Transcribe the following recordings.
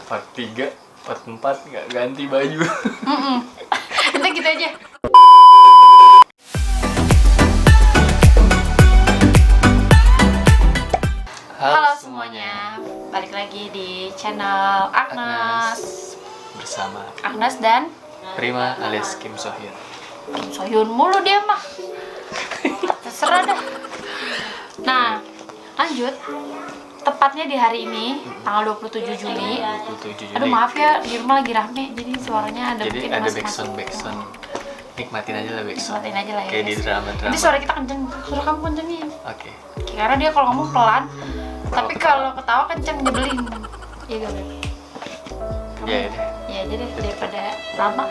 part 3, part 4 nggak ganti baju. Nanti gitu aja. Halo semuanya, balik lagi di channel Agnes bersama Agnes dan Prima alias Kim Sohyun. Kim Sohyun mulu dia mah. Terserah dah. Nah, lanjut. Tepatnya di hari ini, tanggal 27 Juli. 27 Juli. Aduh maaf ya, di rumah lagi rame, jadi suaranya ada Jadi mungkin ada masuk-masuk. backsound. Nikmatin aja lah backsound. Nikmatin aja lah ya, Kayak di guys. drama-drama. Jadi suara kita kenceng, suara kamu kencengin. Oke. Karena dia kalau ngomong pelan, tapi kalau ketawa kenceng nyebelin. Iya gak, Beb? Kamu- Ya, ya. Ya jadi daripada lama.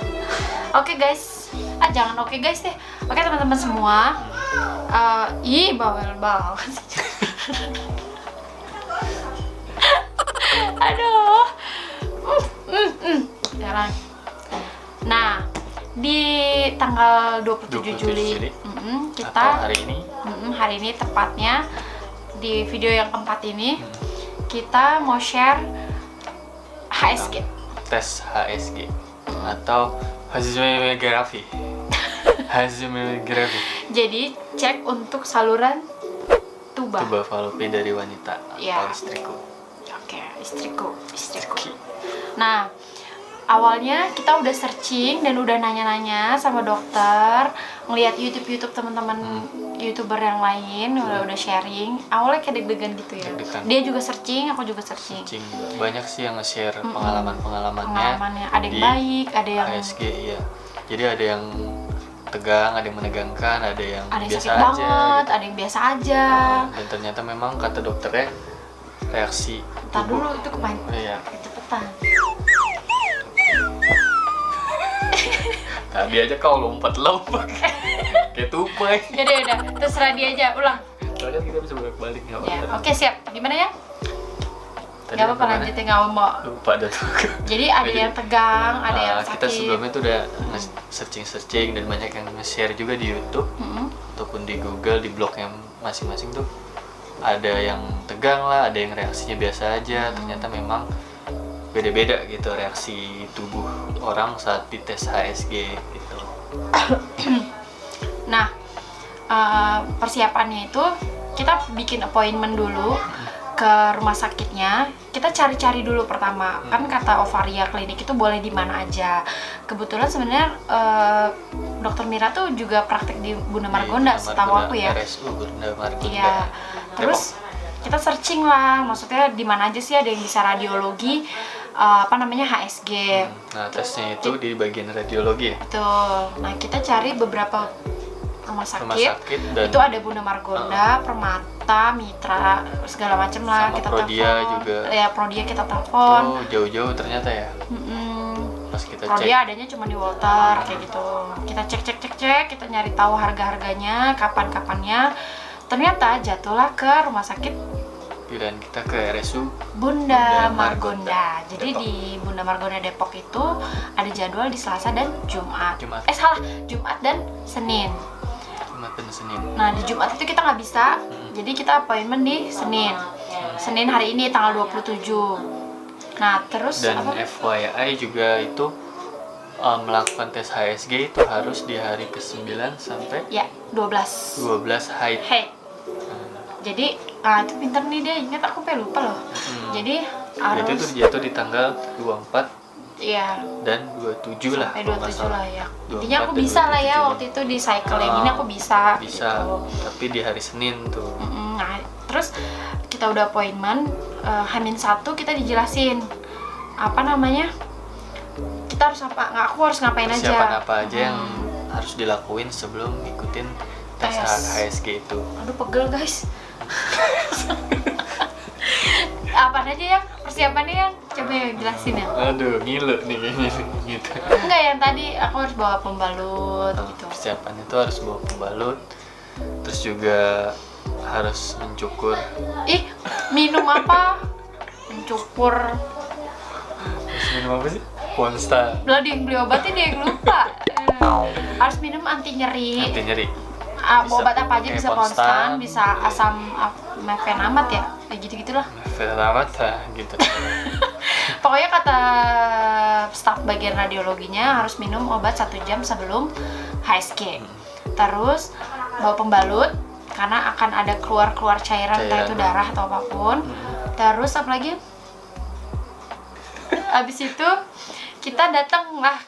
Oke guys, jangan oke guys deh. Oke teman-teman semua. Ih bawel banget sih. Aduh. Sekarang. Nah, di tanggal 27 Juli, kita Atau hari ini hari ini tepatnya di video yang keempat ini kita mau share HSG. tes HSG atau Hazememografi. Hazememografi. Jadi cek untuk saluran tuba. Tuba fallopi dari wanita Ya. atau istriku. Oke, istriku. Nah, awalnya kita udah searching dan udah nanya-nanya sama dokter, ngelihat YouTube teman-teman YouTuber yang lain udah sharing. Awalnya kayak deg-degan gitu ya. Deg-degan. Dia juga searching, aku juga searching. Banyak sih yang nge-share pengalamannya Pengalamannya ada yang di baik, ada yang HSG, iya. Jadi ada yang tegang, ada yang menegangkan, ada yang ada yang biasa sakit aja banget, gitu. ada yang biasa aja. Dan ternyata memang kata dokternya reaksi Ntar tubuh. dulu itu kepanjang. Iya. Cepetan. Tadi aja kau lompat kayak tupai. Jadi udah, terserah dia aja, ulang. Soalnya kita bisa balik nggak Ya, apa-apa. oke siap. Gimana ya? Tadi Gak apa-apa gimana? lanjutin, gak mau. Lupa dah tuh. Jadi ada yang tegang, ada yang sakit. Kita sebelumnya tuh udah searching dan banyak yang nge-share juga di YouTube ataupun di Google, di blognya masing-masing tuh ada yang tegang lah, ada yang reaksinya biasa aja. Ternyata memang beda-beda gitu reaksi tubuh orang saat dites HSG gitu. Nah, persiapannya itu kita bikin appointment dulu ke rumah sakitnya. Kita cari-cari dulu pertama. Kan kata Ovaria Klinik itu boleh di mana aja. Kebetulan sebenarnya Dokter Mira tuh juga praktek di Bunda Margonda, setahu aku ya. RSU Bunda Margonda. Iya. Terus kita searching lah, maksudnya di mana aja sih ada yang bisa radiologi, HSG. Nah, tesnya itu di bagian radiologi ya. Betul. Nah, kita cari beberapa rumah sakit dan itu ada Bunda Margonda, Permata, Mitra, segala macem lah. Sama kita Prodia telepon. juga. Ya, Prodia kita telepon. Oh, jauh-jauh ternyata ya. Pas kita cek. Prodia adanya cuma di Walter kayak gitu. Kita cek, kita nyari tahu harga-harganya, kapan-kapannya. Ternyata jatuhlah ke rumah sakit Pilihan kita ke RSU Bunda Margonda. Jadi Depok. di Bunda Margonda Depok itu ada jadwal di Selasa dan Jumat. Jumat dan Senin. Jumat dan Senin. Nah, di Jumat itu kita nggak bisa, jadi kita appointment di Senin. Senin hari ini tanggal 27. Nah, terus Dan FYI juga itu melakukan tes HSG itu harus di hari ke-9 sampai Ya, 12. 12 haid. Hey. Jadi, itu pinter nih dia, ingat aku pengen lupa loh. Jadi, harus Itu tuh jatuh di tanggal 24 iya, dan 27 lah. sampai kalau nggak 27 salah. lah ya. 24 Intinya aku dan bisa lah 27 ya lah. waktu itu di cycle yang ini aku bisa. Bisa, Gitu. tapi di hari Senin tuh. Nah, terus kita udah appointment, H-1 kita dijelasin apa namanya, kita harus aku harus ngapain aja. Persiapan apa aja yang harus dilakuin sebelum ngikutin tes HSG itu. Aduh pegel guys. Apa aja yang persiapannya yang coba yang jelasin ya. Aduh, ngilu nih kayaknya gitu. Enggak, yang tadi aku harus bawa pembalut gitu. Persiapan itu harus bawa pembalut, terus juga harus mencukur. Ih, minum apa? Mencukur. Harus minum apa sih? Ponstan. Lah dia yang beli obatnya dia yang lupa. Harus minum anti nyeri. Anti nyeri. Obat apa aja pakai bisa Ponstan, bisa asam mefenamat ya, kayak gitu-gitulah. Mefenamat lah gitu. Pokoknya kata staf bagian radiologinya harus minum obat 1 jam sebelum HSG. Terus bawa pembalut karena akan ada keluar cairan entah itu darah atau apapun. Terus apalagi? Abis itu kita datang lah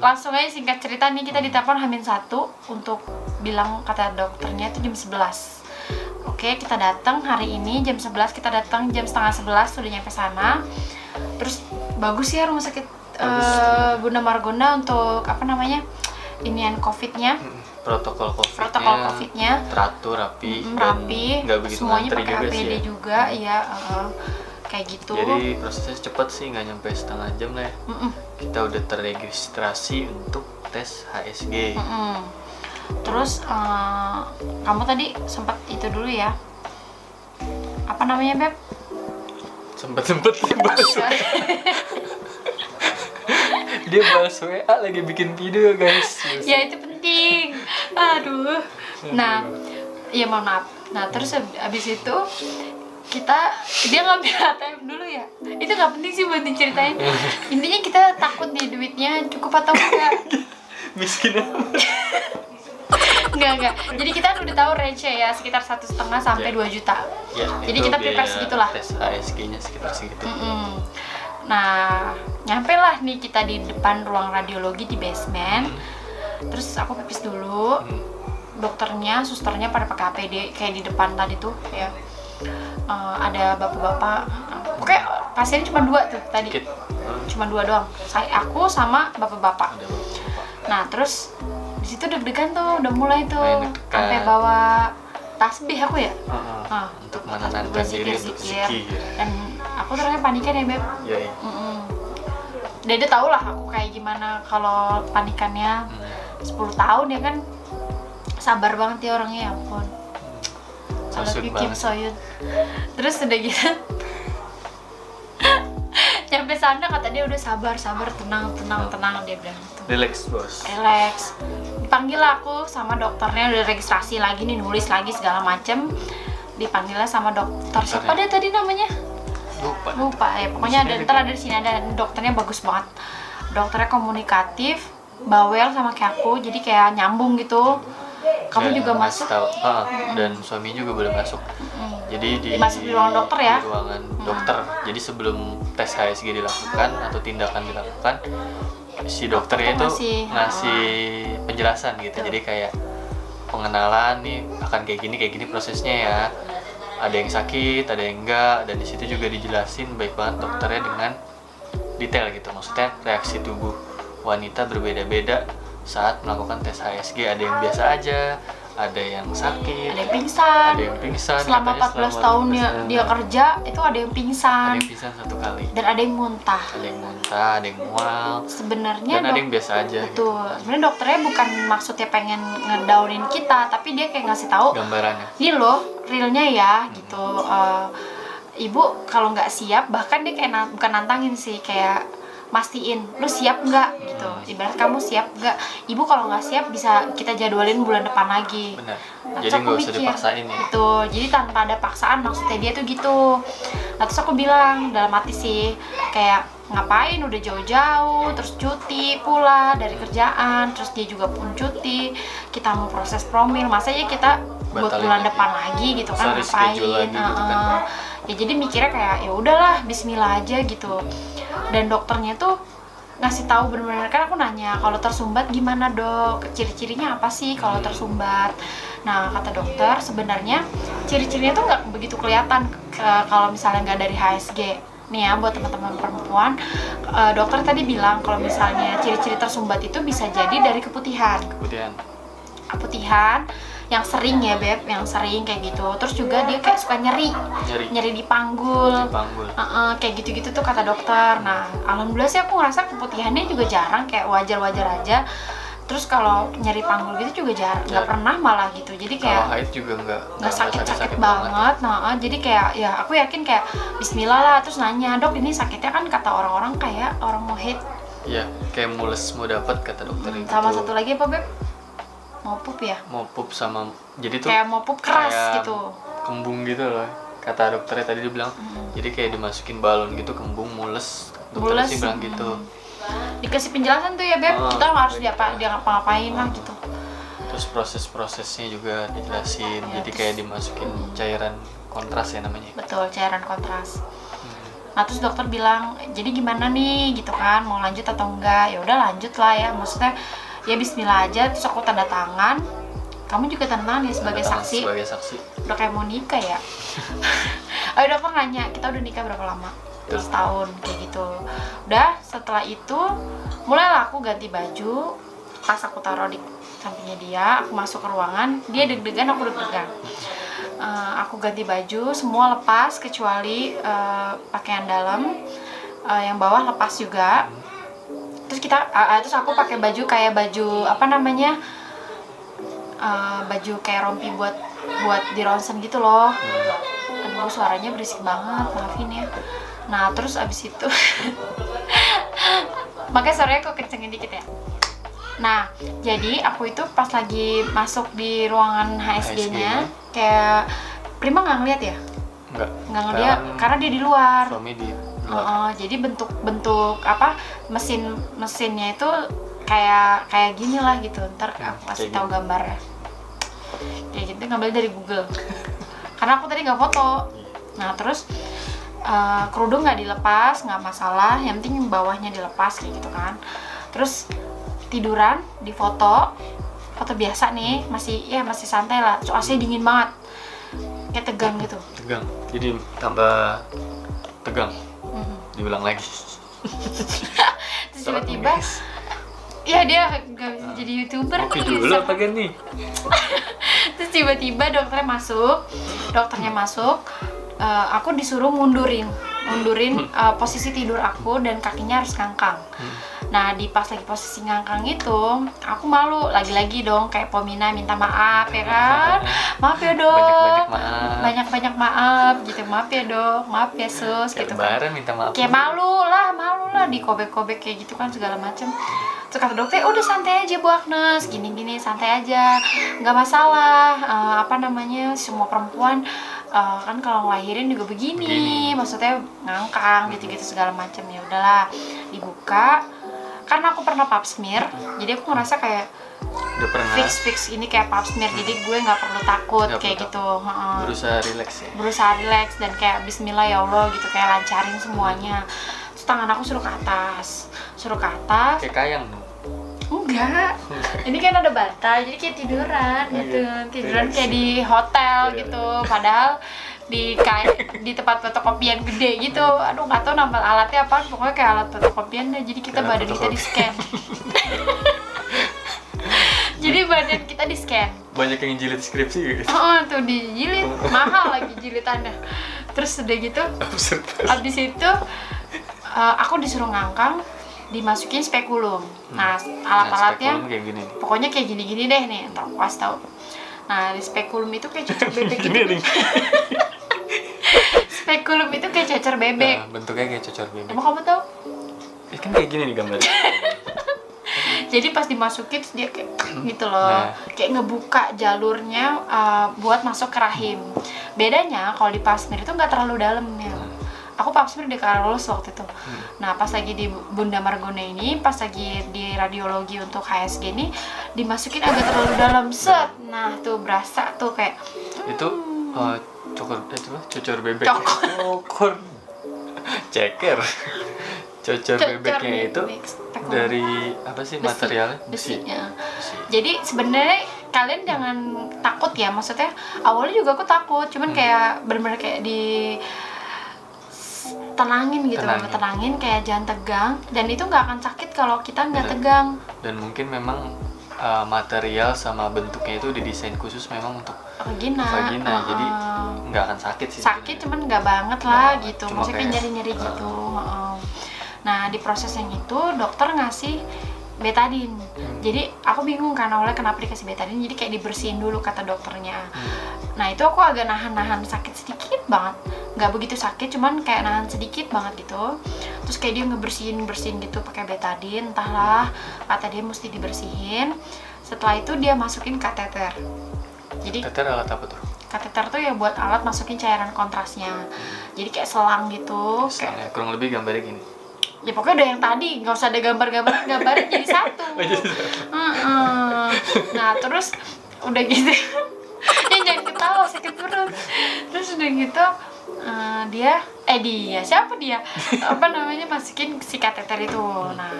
langsung aja, singkat cerita nih, kita ditelepon H-1 untuk bilang kata dokternya itu jam 11. Oke, kita datang hari ini jam 11, kita datang jam setengah 11 sudah nyampe sana. Terus bagus ya rumah sakit Bunda Margonda untuk apa namanya, inian COVID-nya, protokol COVID-nya teratur, rapi, nggak begitu semuanya ngantri pakai juga APD sih ya. juga, iya, kayak gitu. Jadi prosesnya cepat sih, nggak nyampe setengah jam lah ya. Kita udah terregistrasi untuk tes HSG. Terus kamu tadi sempat itu dulu ya, apa namanya Beb? Sempet bahas dia bahas WA lagi bikin video guys. Ya itu penting. Aduh. Nah, ya mohon maaf. Nah terus abis itu dia ngambil ATM dulu ya. Itu nggak penting sih buat diceritain. Intinya kita takut nih duitnya cukup atau enggak. Miskin amat. Enggak. Jadi kita udah tahu range ya sekitar 1,5 sampai 2 juta. Ya, jadi kita prepare segitulah. Tes HSG-nya sekitar segitu. Nah, nyampe lah nih kita di depan ruang radiologi di basement. Terus aku pipis dulu. Dokternya, susternya pada pakai APD kayak di depan tadi tuh ya. Ada bapak-bapak. Oke, pasiennya cuma 2 tuh tadi. Dikit. Cuma 2 doang. Aku sama bapak-bapak. Ada bapak-bapak. Nah, terus di situ deg-degan tuh, udah mulai tuh. Main deg-degan. Sampai bawa tasbih aku ya. Untuk menenangkan diri, untuk zikir. Dan aku ternyata panikan ya Beb. Iya. Dia tau lah aku kayak gimana kalau panikannya. 10 tahun ya kan, sabar banget ya orangnya, ya ampun. I love you Kim Soyun. Terus udah gitu nyampe sana kata dia udah sabar, tenang dia bilang gitu. Relax bos. Relax. Dipanggil lah aku sama dokternya, udah registrasi lagi nih, nulis lagi segala macem. Dipanggilnya sama dokter siapa dia tadi namanya? Lupa ya. Pokoknya ada di sini ada dokternya, bagus banget. Dokternya komunikatif, bawel sama kayak aku, jadi kayak nyambung gitu. Kamu Dan juga masuk? Dan suami juga boleh masuk. Jadi masuk di ruang dokter ya? Di ruangan dokter. Jadi sebelum tes HSG dilakukan atau tindakan dilakukan, si dokternya itu ngasih penjelasan gitu. Jadi kayak pengenalan nih, akan kayak gini prosesnya ya. Ada yang sakit, ada yang enggak, dan di situ juga dijelasin baik banget dokternya dengan detail gitu. Maksudnya reaksi tubuh wanita berbeda-beda saat melakukan tes HSG. Ada yang biasa aja, ada yang sakit, ada yang pingsan. Selama 14 tahun dia kerja itu ada yang pingsan. Ada yang pingsan 1 kali. Dan ada yang muntah. Ada yang mual. Sebenarnya dan ada yang biasa aja. Betul. Gitu. Sebenarnya dokternya bukan maksudnya pengen ngedownin kita, tapi dia kayak ngasih tahu gambarannya. Ini loh realnya ya gitu. Ibu kalau nggak siap, bahkan dia kayak bukan nantangin sih, kayak mastiin lu siap nggak gitu. Ibarat kamu siap nggak, ibu kalau nggak siap bisa kita jadwalin bulan depan lagi. Benar. Nah, jadi nggak usah dipaksain ya. Gitu. Jadi tanpa ada paksaan, maksudnya dia tuh gitu. Nah, terus aku bilang dalam hati sih kayak ngapain udah jauh-jauh terus cuti pula dari kerjaan, terus dia juga pun cuti, kita mau proses promil, masanya kita buat bulan depan lagi gitu kan, ngapain gitu kan. Ya jadi mikirnya kayak ya udahlah bismillah aja gitu. Dan dokternya tuh ngasih tahu benar-benar, kan aku nanya kalau tersumbat gimana dok, ciri-cirinya apa sih kalau tersumbat. Nah kata dokter sebenarnya ciri-cirinya tuh nggak begitu kelihatan kalau misalnya nggak dari HSG. Nih ya buat teman-teman perempuan, dokter tadi bilang kalau misalnya ciri-ciri tersumbat itu bisa jadi dari keputihan yang sering ya Beb, yang sering kayak gitu. Terus juga dia kayak suka nyeri di panggul. Kayak gitu-gitu tuh kata dokter. Nah alhamdulillah sih aku ngerasa keputihannya juga jarang, kayak wajar-wajar aja. Terus kalau nyeri panggul gitu juga jarang, nggak pernah malah gitu. Jadi kayak kalau haid juga nggak sakit banget. Nah jadi kayak ya aku yakin kayak Bismillah lah. Terus nanya, dok ini sakitnya kan kata orang-orang kayak orang mau haid. Iya, kayak mules mau dapat kata dokter itu. Sama satu lagi apa Beb? Mau pup ya? Mau pup sama, jadi tuh kayak mau pup keras kayak gitu. Kembung gitu loh. Kata dokternya tadi dia bilang, jadi kayak dimasukin balon gitu, kembung mules dokternya sih bilang gitu. Dikasih penjelasan tuh ya Beb, kita harus dia ngapa-ngapain lah gitu. Terus proses-prosesnya juga dijelasin, jadi kayak dimasukin cairan kontras ya namanya. Betul, cairan kontras. Nah terus dokter bilang, jadi gimana nih gitu kan, mau lanjut atau enggak? Ya udah lanjut lah ya, maksudnya ya Bismillah aja. Terus aku tanda tangan, kamu juga tanda tangan ya sebagai saksi. Sebagai saksi. Udah kayak mau nikah ya. Ayo dokter nanya, kita udah nikah berapa lama? Setahun kayak gitu. Udah setelah itu mulailah aku ganti baju, pas aku taruh di sampingnya dia, aku masuk ke ruangan, dia deg-degan, aku deg-degan. Aku ganti baju, semua lepas kecuali pakaian dalam, yang bawah lepas juga. Terus terus aku pakai baju kayak baju apa namanya, baju kayak rompi buat di ronsen gitu loh. Aduh suaranya berisik banget, maafin ya. Nah terus abis itu, makanya suaranya kok kencengin dikit ya. Nah, jadi aku itu pas lagi masuk di ruangan HSG-nya, kayak Prima nggak ngeliat ya? Nggak ngeliat, karena dia di luar. Suami di luar. Jadi bentuk apa mesinnya itu kayak gini lah gitu. Ntar aku kasih tahu gambarnya. Kayak gitu, ngambil dari Google. Karena aku tadi nggak foto. Nah terus kerudung nggak dilepas, nggak masalah. Yang penting bawahnya dilepas kayak gitu kan. Terus tiduran di foto biasa nih, masih santai lah. Soalnya dingin banget, kayak tegang gitu. Tegang, jadi tambah tegang. Diulang lagi. Terus tiba-tiba, ya dia gak bisa jadi YouTuber. Kopi dulu apa gini? Terus tiba-tiba dokternya masuk, aku disuruh mundurin posisi tidur aku dan kakinya harus ngangkang. Nah pas lagi posisi ngangkang itu aku malu lagi-lagi dong, kayak Pomina minta maaf ya kan, maaf ya dok, banyak maaf gitu, maaf ya dok, maaf ya sus gitu kan. Minta maaf. Kayak malu lah dikobek-kobek kayak gitu kan segala macem. Terus kata dokter, udah santai aja Bu Agnes, gini santai aja, nggak masalah. Semua perempuan kan kalau ngelahirin juga begini, maksudnya ngangkang gitu-gitu segala macam. Ya udahlah, dibuka. Karena aku pernah pap smear, jadi aku ngerasa kayak fix ini kayak pap smear, jadi gue nggak perlu takut kayak gitu. Berusaha relax dan kayak Bismillah ya Allah gitu, kayak lancarin semuanya. Terus tangan aku suruh ke atas. Kayak kayang. Enggak, ini kan ada bantal, jadi kayak tiduran gitu, kayak di hotel gitu, padahal di tempat fotokopian gede gitu. Aduh nggak tahu nama alatnya apa, pokoknya kayak alat fotokopian deh. Jadi badan kita di scan. Jadi badan kita di scan. Banyak yang jilid skripsi gitu. Tuh dijilid, mahal lagi jilitannya. Terus udah gitu, abis itu aku disuruh ngangkang, dimasukin spekulum. Nah alat-alatnya kayak gini. Pokoknya kayak gini-gini deh nih, ntar aku kasih tau. Nah di spekulum itu kayak cucur bebek gitu. Spekulum itu kayak cucur bebek. Nah, bentuknya kayak cucur bebek. Emang kamu tau? Kan kayak gini nih gambarnya. Jadi pas dimasukin terus dia kayak gitu loh, kayak ngebuka jalurnya buat masuk ke rahim. Bedanya kalau di pap smear itu nggak terlalu dalam ya. Aku pap smear di Carlos waktu itu. Nah pas lagi di Bunda Margona ini, pas lagi di radiologi untuk HSG ini, dimasukin agak terlalu dalam set. Nah tuh berasa tuh kayak itu cucur bebek. Ceker. Cucur bebeknya itu dari apa sih materialnya? Besinya. Jadi sebenarnya kalian jangan takut ya, maksudnya awalnya juga aku takut, cuman kayak benar-benar kayak tenangin gitu, tenangin kayak jangan tegang, dan itu nggak akan sakit kalau kita nggak tegang. Dan mungkin memang material sama bentuknya itu didesain khusus memang untuk vagina, jadi nggak akan sakit sih. Sakit cuman nggak banget lah gitu, maksudnya nyeri-nyeri gitu. Nah di proses yang itu dokter ngasih betadine. Jadi aku bingung kan awalnya kenapa dikasih betadine, jadi kayak dibersihin dulu kata dokternya. Nah itu aku agak nahan sakit sedikit banget, nggak begitu sakit, cuman kayak nahan sedikit banget gitu. Terus kayak dia ngebersihin gitu pakai betadine, entahlah kata dia mesti dibersihin. Setelah itu dia masukin kateter. Jadi kateter alat apa tuh? Kateter tuh ya buat alat masukin cairan kontrasnya. Jadi kayak selang gitu. Kayak kurang lebih gambarnya gini. Ya pokoknya udah yang tadi, nggak usah ada gambarnya jadi satu. Nah terus udah gitu ya jangan ketawa, sakit perut. Terus udah gitu siapa dia apa namanya masukin si kateter itu. Nah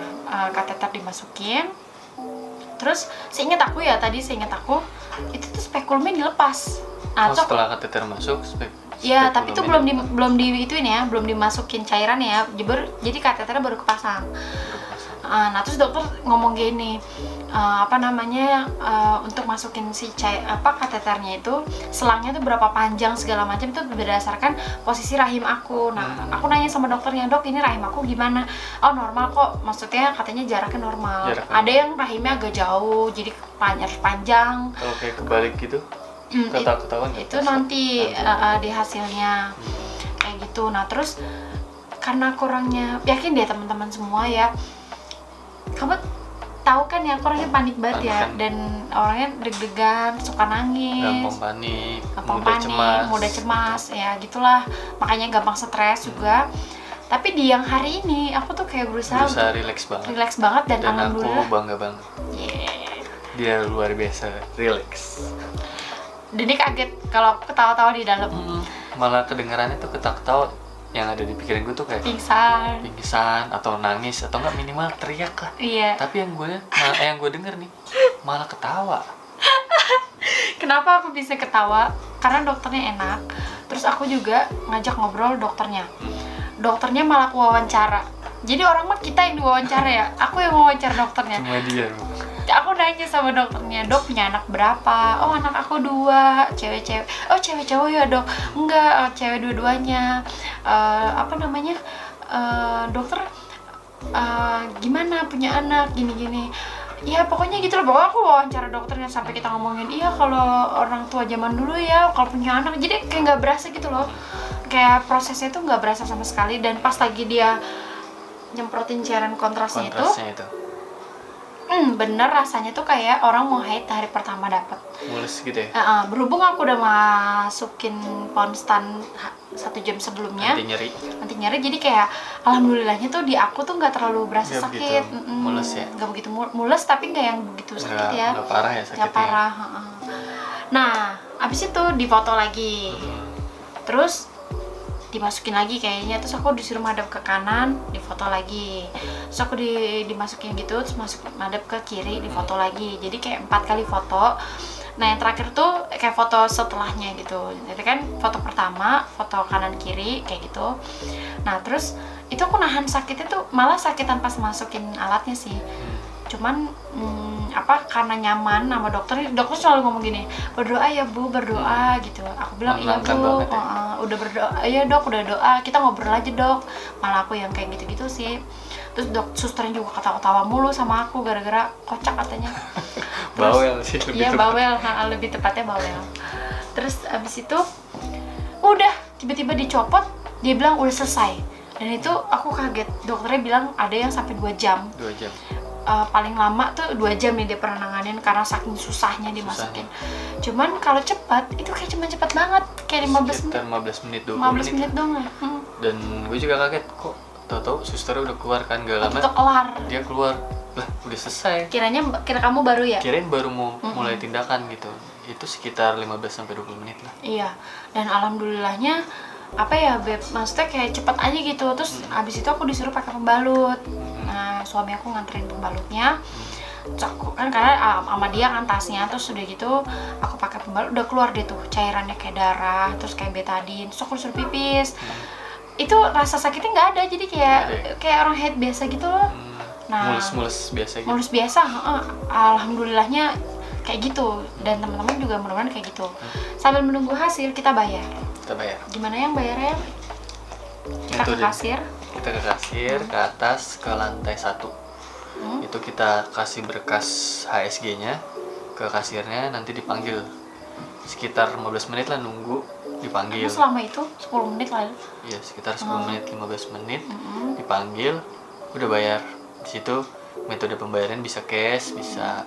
kateter dimasukin, terus seingat aku itu tuh spekulumnya dilepas. Setelah kateter masuk ya tapi itu belum ituin ya, belum dimasukin cairan ya, jadi kateternya baru kepasang. Nah terus dokter ngomong gini, untuk masukin si kateternya itu selangnya tuh berapa panjang segala macam itu berdasarkan posisi rahim aku. Nah aku nanya sama dokternya, dok ini rahim aku gimana? Oh normal kok, maksudnya katanya jaraknya normal. Ada yang rahimnya agak jauh jadi panjang. Kalau kayak kebalik gitu ketahuan itu nanti di hasilnya kayak gitu. Nah terus karena kurangnya yakin deh teman-teman semua ya, kamu tahu kan ya aku orangnya panik banget ya, dan orangnya deg-degan, suka nangis, gampang panik, mudah cemas ya gitulah, makanya gampang stres juga. Tapi di yang hari ini aku tuh kayak berusaha relax banget dan alhamdulillah aku bangga banget. Dia luar biasa relax. Dan dia kaget kalau aku ketawa-tawa di dalam. Malah kedengarannya tuh ketawa-ketawa yang ada di pikiran gue tuh kayak pingsan atau nangis atau enggak minimal teriak lah. Iya. Tapi yang gue denger nih malah ketawa. Kenapa aku bisa ketawa? Karena dokternya enak. Terus aku juga ngajak ngobrol dokternya. Dokternya malah aku wawancara. Jadi orang mah kita yang diwawancara ya. Aku yang wawancara dokternya. Cuma dia. Aku nanya sama dokternya, dok punya anak berapa? Oh anak aku 2, cewek-cewek. Oh cewek cowok ya dok? Enggak, cewek dua-duanya. Dokter gimana punya anak gini-gini? Ya pokoknya gitu loh. Pokoknya aku wawancara dokternya sampai kita ngomongin, iya kalau orang tua zaman dulu ya kalau punya anak, jadi kayak nggak berasa gitu loh. Kayak prosesnya itu nggak berasa sama sekali. Dan pas lagi dia nyemprotin cairan kontrasnya itu bener rasanya tuh kayak orang mau haid hari pertama dapet. Mulus gitu ya? Berhubung aku udah masukin Ponstan 1 jam sebelumnya nanti nyeri, jadi kayak alhamdulillahnya tuh di aku tuh nggak terlalu berasa sakit. Mulus ya? Nggak begitu mulus, tapi nggak yang begitu sakit ya. Nggak parah ya sakitnya? Nggak parah. Nah abis itu difoto lagi, terus dimasukin lagi kayaknya, terus aku disuruh madep ke kanan, difoto lagi, terus aku dimasukin gitu, terus madep ke kiri, difoto lagi, jadi kayak 4 kali foto. Nah yang terakhir tuh kayak foto setelahnya gitu, jadi kan foto pertama, foto kanan kiri kayak gitu. Nah terus itu aku nahan sakitnya tuh, malah sakitan pas masukin alatnya sih, cuman karena nyaman sama dokter selalu ngomong gini, berdoa ya bu, berdoa gitu. Aku bilang iya bu, udah berdoa ya dok, udah doa, kita ngobrol aja dok. Malah aku yang kayak gitu-gitu sih. Terus susternya juga ketawa-tawa mulu sama aku gara-gara kocak katanya. Bawel sih lebih tepat. Iya bawel, lebih tepatnya bawel. Terus abis itu udah tiba-tiba dicopot, dia bilang udah selesai. Dan itu aku kaget, dokternya bilang ada yang sampai 2 jam. 2 jam. Paling lama tuh 2 jam nih dia pernah nanganin karena saking susahnya dimasukin. Cuman kalau cepat itu kayak cuma cepat banget, kayak 15 menit 20 menit dong ya. Dan gue juga kaget kok tahu-tahu suster udah keluar kan, gak lama dia keluar lah udah selesai. Kira kamu baru ya? Kirain baru mau mulai tindakan gitu. Itu sekitar 15-20 menit lah. Iya. Dan alhamdulillahnya Beb, maksudnya kayak cepet aja gitu. Terus abis itu aku disuruh pakai pembalut. Nah suami aku nganterin pembalutnya. Terus aku kan karena sama dia kan tasnya, terus udah gitu aku pakai pembalut, udah keluar deh tuh cairannya kayak darah, terus kayak betadine, terus aku disuruh pipis. Itu rasa sakitnya nggak ada, jadi kayak orang haid biasa gitu loh. Nah mulus biasa gitu. Mulus biasa, alhamdulillahnya kayak gitu. Dan teman-teman juga mudah-mudahan kayak gitu. Sambil menunggu hasil kita bayar. Gimana yang bayarnya? Kita ke kasir, ke atas, ke lantai 1. Itu kita kasih berkas HSG-nya ke kasirnya, nanti dipanggil sekitar 15 menit lah nunggu dipanggil. Selama itu 10 menit lah. Iya sekitar 10 menit 15 menit dipanggil, udah bayar. Di situ metode pembayaran bisa cash, bisa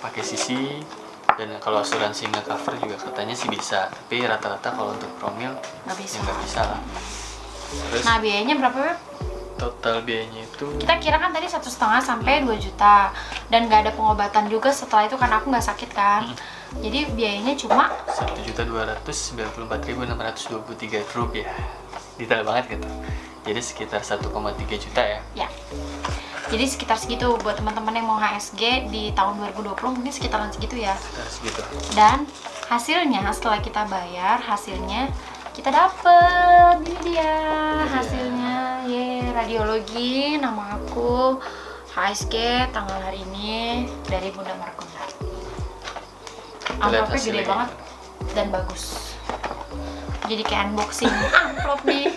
pakai sisi. Dan kalau asuransi nggak cover juga katanya sih bisa, tapi rata-rata kalau untuk promil nggak bisa. Ya nggak bisa lah. Terus, nah biayanya berapa Beb? Total biayanya itu kita kira kan tadi 1,5 sampai 2 juta, dan nggak ada pengobatan juga setelah itu karena aku nggak sakit kan. Jadi biayanya cuma 1.294.623 rupiah. Detail banget gitu. Jadi sekitar 1,3 juta ya. ya. Jadi sekitar segitu buat teman-teman yang mau HSG di tahun 2020 mungkin sekitaran segitu ya. Sekitar segitu. Dan hasilnya setelah kita bayar, hasilnya kita dapet, ini dia hasilnya. Radiologi, nama aku, HSG, tanggal hari ini dari Bunda Margonda. Amplopnya gede banget dan bagus. Jadi kayak unboxing amplop nih.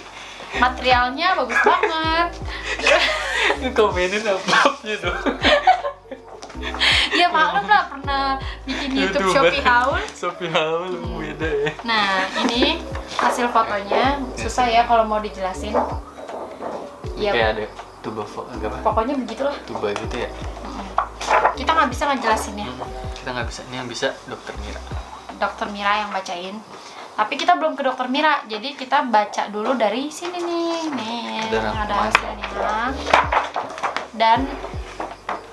Materialnya bagus banget. Komenin amplopnya dong. Ya maklum lah, pernah bikin YouTube Shopee Haul. Shopee Haul beda ya. Nah, ini hasil fotonya. Susah ya kalau mau dijelasin. Ya, Kayak ada tuba apa? pokoknya begitulah. Tuba gitu ya. Kita nggak bisa ngejelasinnya. Kita nggak bisa. Ini yang bisa Dokter Mira. Dokter Mira yang bacain. Tapi kita belum ke Dokter Mira, jadi kita baca dulu dari sini nih. Nih, ada hasilnya. Dan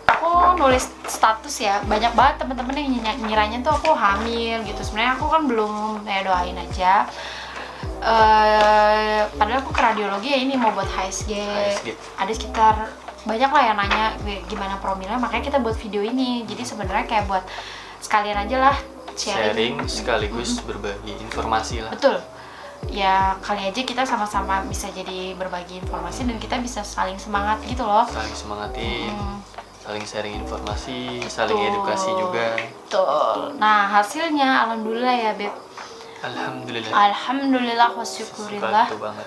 aku nulis status ya, banyak banget temen-temen yang ngiranya tuh aku hamil gitu. Sebenarnya aku kan belum, ya doain aja. Padahal aku ke radiologi ya ini mau buat HSG. Ada sekitar banyak lah yang nanya gimana promilnya, makanya kita buat video ini. Jadi sebenarnya kayak buat sekalian aja lah sharing sekaligus berbagi informasi lah. Betul. Ya kali aja kita sama-sama bisa jadi berbagi informasi dan kita bisa saling semangat gitu loh. Saling semangatin, saling sharing informasi, saling edukasi juga. Betul. Nah hasilnya alhamdulillah ya Beb. Alhamdulillah. Alhamdulillah wa syukurillah. Bantu banget.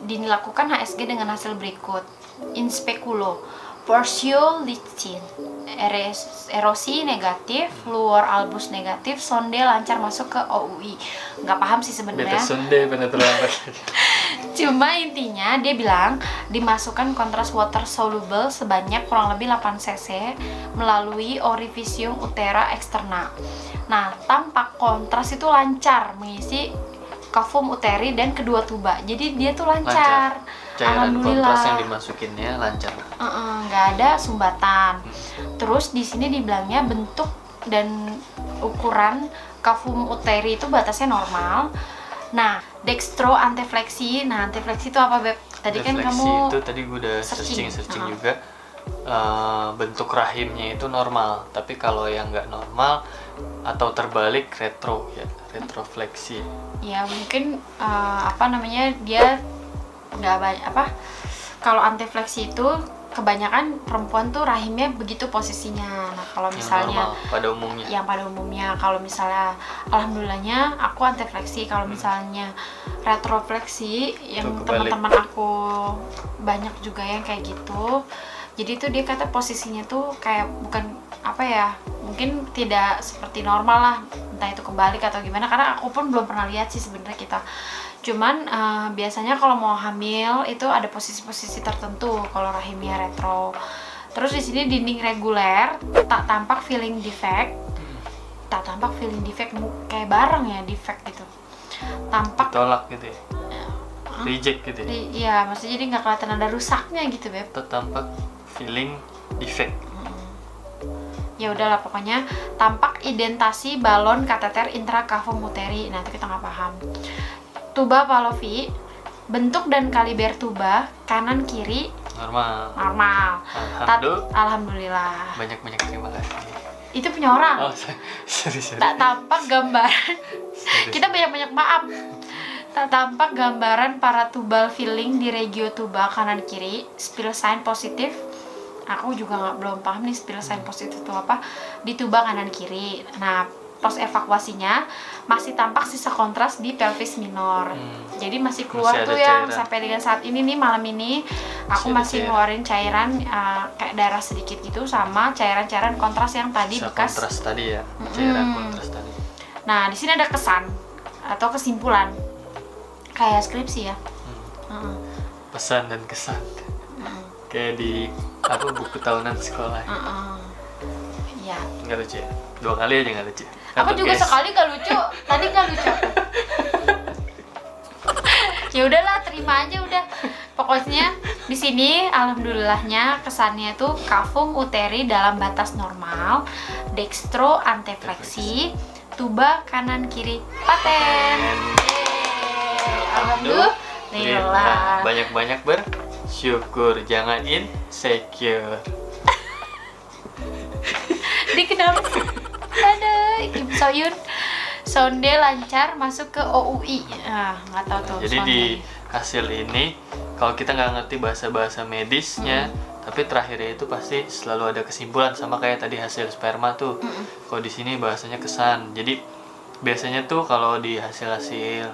Dilakukan HSG dengan hasil berikut: inspekulo, Porsio licin, erosi negatif, fluor albus negatif, sonde lancar masuk ke OUI. Nggak paham sih sebenarnya. Beta sonde penetraan. Cuma intinya dia bilang dimasukkan kontras water soluble sebanyak kurang lebih 8 cc melalui orifisium utera eksterna. Nah, tampak kontras itu lancar mengisi kafum uteri dan kedua tuba. Jadi dia tuh lancar. Cairan kontras yang dimasukinnya lancar. Nggak ada sumbatan. Terus di sini dibilangnya bentuk dan ukuran kafum uteri itu batasnya normal. Nah, dextro antefleksi. Nah, antefleksi itu apa, Beb? Tadi kan kamu itu tadi gue udah searching juga. Bentuk rahimnya itu normal, tapi kalau yang nggak normal atau terbalik retro ya, retrofleksi. Ya mungkin dia nggak banyak kalau antefleksi itu kebanyakan perempuan tuh rahimnya begitu posisinya. Nah kalau misalnya yang pada umumnya kalau misalnya alhamdulillahnya aku antefleksi. Kalau misalnya retrofleksi yang teman-teman aku banyak juga yang kayak gitu. Jadi tuh dia kata posisinya tuh kayak bukan mungkin tidak seperti normal lah, entah itu kebalik atau gimana, karena aku pun belum pernah lihat sih sebenarnya kita. Cuman biasanya kalau mau hamil itu ada posisi-posisi tertentu kalau rahimnya retro. Terus di sini dinding reguler, tak tampak filling defect. Kayak bareng ya defect gitu. Tampak tolak gitu ya. Reject gitu ya. Iya, maksudnya jadi nggak kelihatan ada rusaknya gitu, Beb. Tak tampak filling defect. Ya udahlah pokoknya tampak identasi balon kateter intracavum uteri. Nah, itu kita nggak paham. Tuba Palovi, bentuk dan kaliber tuba kanan kiri normal. Alhamdulillah. Banyak terima kasih. Itu punya orang. Oh, sorry. Tak tampak gambaran. Kita banyak maaf. Tak tampak gambaran para tubal filling di regio tuba kanan kiri. Spill sign positif. Aku juga belum paham nih spill sign positif itu apa. Di tuba kanan kiri. Nah, pos evakuasinya masih tampak sisa kontras di pelvis minor. Jadi masih keluar tuh yang sampai dengan saat ini nih, malam ini aku masih ngeluarin cairan kayak darah sedikit gitu sama cairan-cairan kontras yang tadi bekas kontras tadi ya. Cairan kontras tadi. Nah, di sini ada kesan atau kesimpulan kayak skripsi ya. Pesan dan kesan. Kayak di buku tahunan sekolah. Iya. Nggak lucu ya? 2 kali aja nggak lucu. Aku juga sekali nggak lucu. Tadi nggak lucu. Ya udahlah, terima aja udah. Pokoknya di sini alhamdulillahnya kesannya tuh kafum uteri dalam batas normal, dextro antefleksi, tuba kanan kiri paten. Yeay. Alhamdulillah. Banyak-banyak bersyukur, jangan insecure. Dia kenapa sih? Ada Kim Soyun. Sonde lancar masuk ke OUI. Nah, nggak tahu tuh. Jadi Sonde. di hasil ini, kalau kita nggak ngerti bahasa-bahasa medisnya, tapi terakhirnya itu pasti selalu ada kesimpulan, sama kayak tadi hasil sperma tuh. Kalau di sini bahasanya kesan. Jadi biasanya tuh kalau di hasil-hasil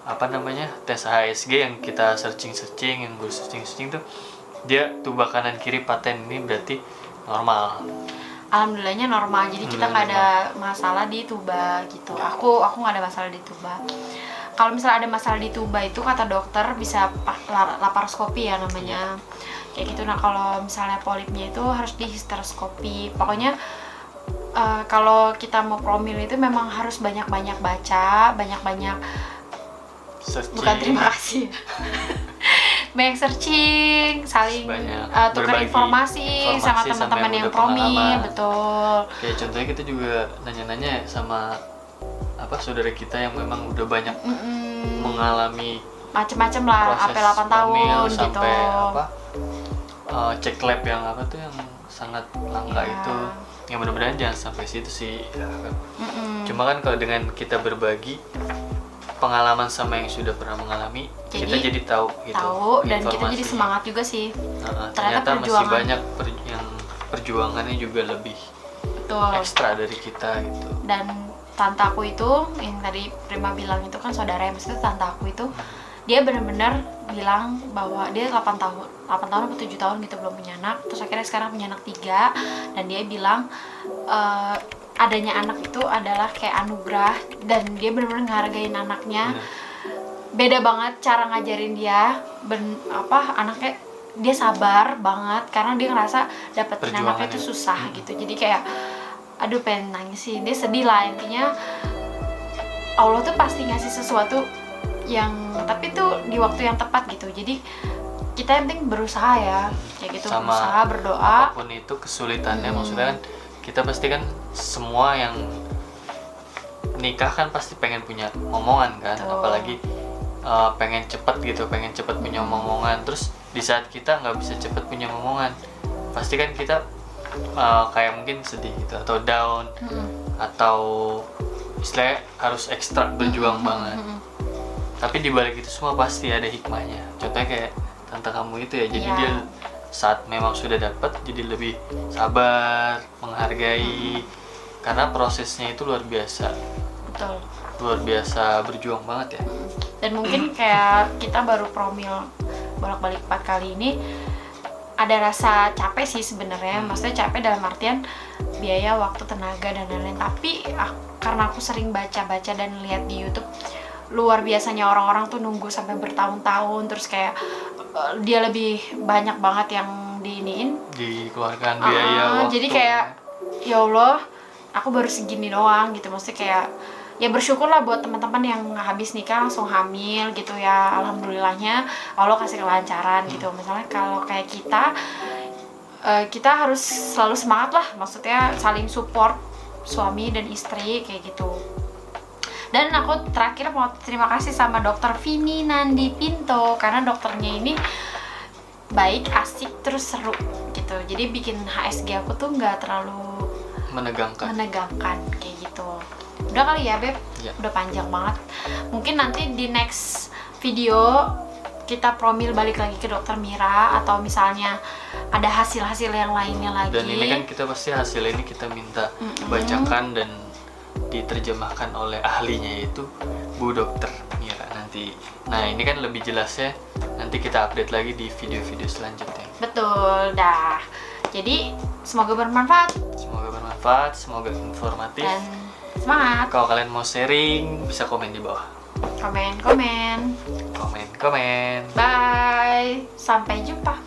apa namanya tes HSG yang kita searching, yang gue searching tuh, dia tuba kanan kiri paten, ini berarti normal. Alhamdulillahnya normal, jadi kita nggak ada masalah di tuba gitu. Aku nggak ada masalah di tuba. Kalau misalnya ada masalah di tuba itu kata dokter bisa laparoskopi ya namanya, kayak gitu. Nah kalau misalnya polipnya itu harus di histeroskopi. Pokoknya kalau kita mau promil itu memang harus banyak-banyak baca, banyak-banyak bukan terima kasih. Banyak searching, saling tukar informasi sama teman-teman yang promil, betul. Kayak contohnya kita juga nanya-nanya sama apa saudara kita yang memang udah banyak mengalami macem-macem lah, sampai 8 tahun gitu. Sampai apa cek lab yang apa tuh yang sangat langka itu. Yang mudah-mudahan jangan sampai situ sih. Cuma kan kalau dengan kita berbagi pengalaman sama yang sudah pernah mengalami, kita jadi tahu gitu. Tahu dan kita jadi semangat juga sih. Ternyata masih banyak yang perjuangannya juga lebih ekstra dari kita gitu. Dan tante aku itu yang tadi Prima bilang itu kan saudara, maksudnya tante aku itu dia benar-benar bilang bahwa dia 8 tahun atau 7 tahun gitu belum punya anak, terus akhirnya sekarang punya anak 3, dan dia bilang adanya anak itu adalah kayak anugerah, dan dia benar-benar ngehargain anaknya. Beda banget cara ngajarin dia, anaknya dia sabar banget karena dia ngerasa dapetin anaknya itu susah gitu. Jadi kayak aduh pengen nangis sih, dia sedih lah. Intinya Allah tuh pasti ngasih sesuatu yang tapi tuh di waktu yang tepat gitu. Jadi kita yang penting berusaha ya, kayak gitu. Sama berusaha, berdoa. Apapun itu kesulitannya, maksudnya kan kita pasti kan semua yang nikah kan pasti pengen punya omongan kan. Betul. Apalagi pengen cepet punya omongan. Terus di saat kita nggak bisa cepet punya omongan, pasti kan kita kayak mungkin sedih gitu atau down, atau istilahnya harus ekstra berjuang banget. Tapi di balik itu semua pasti ada hikmahnya. Contohnya kayak tante kamu itu ya, jadi dia saat memang sudah dapat jadi lebih sabar, menghargai, karena prosesnya itu luar biasa. Betul. Luar biasa berjuang banget ya. Dan mungkin kayak kita baru promil bolak-balik 4 kali ini, ada rasa capek sih sebenarnya. Maksudnya capek dalam artian biaya, waktu, tenaga dan lain-lain. Tapi karena aku sering baca-baca dan lihat di YouTube, luar biasanya orang-orang tuh nunggu sampai bertahun-tahun, terus kayak dia lebih banyak banget yang dikeluarkan biaya waktu. Jadi kayak ya Allah, aku baru segini doang gitu. Maksudnya kayak ya bersyukurlah buat teman-teman yang habis nikah langsung hamil gitu ya. Alhamdulillahnya Allah kasih kelancaran gitu. Misalnya kalau kayak kita harus selalu semangat lah, maksudnya saling support suami dan istri kayak gitu. Dan aku terakhir mau terima kasih sama dokter Vini Nandi Pinto, karena dokternya ini baik, asik, terus seru gitu. Jadi bikin HSG aku tuh nggak terlalu menegangkan kayak gitu. Udah kali ya Beb? Ya. Udah panjang banget. Mungkin nanti di next video kita promil balik lagi ke dokter Mira, atau misalnya ada hasil-hasil yang lainnya lagi. Dan ini kan kita pasti hasil ini kita minta bacakan dan diterjemahkan oleh ahlinya, yaitu Bu Dokter Mira nanti. Nah ini kan lebih jelasnya nanti kita update lagi di video-video selanjutnya. Betul, dah. Jadi semoga bermanfaat. Semoga informatif. Dan semangat. Kalau kalian mau sharing bisa komen di bawah. Komen. Komen. Bye. Sampai jumpa.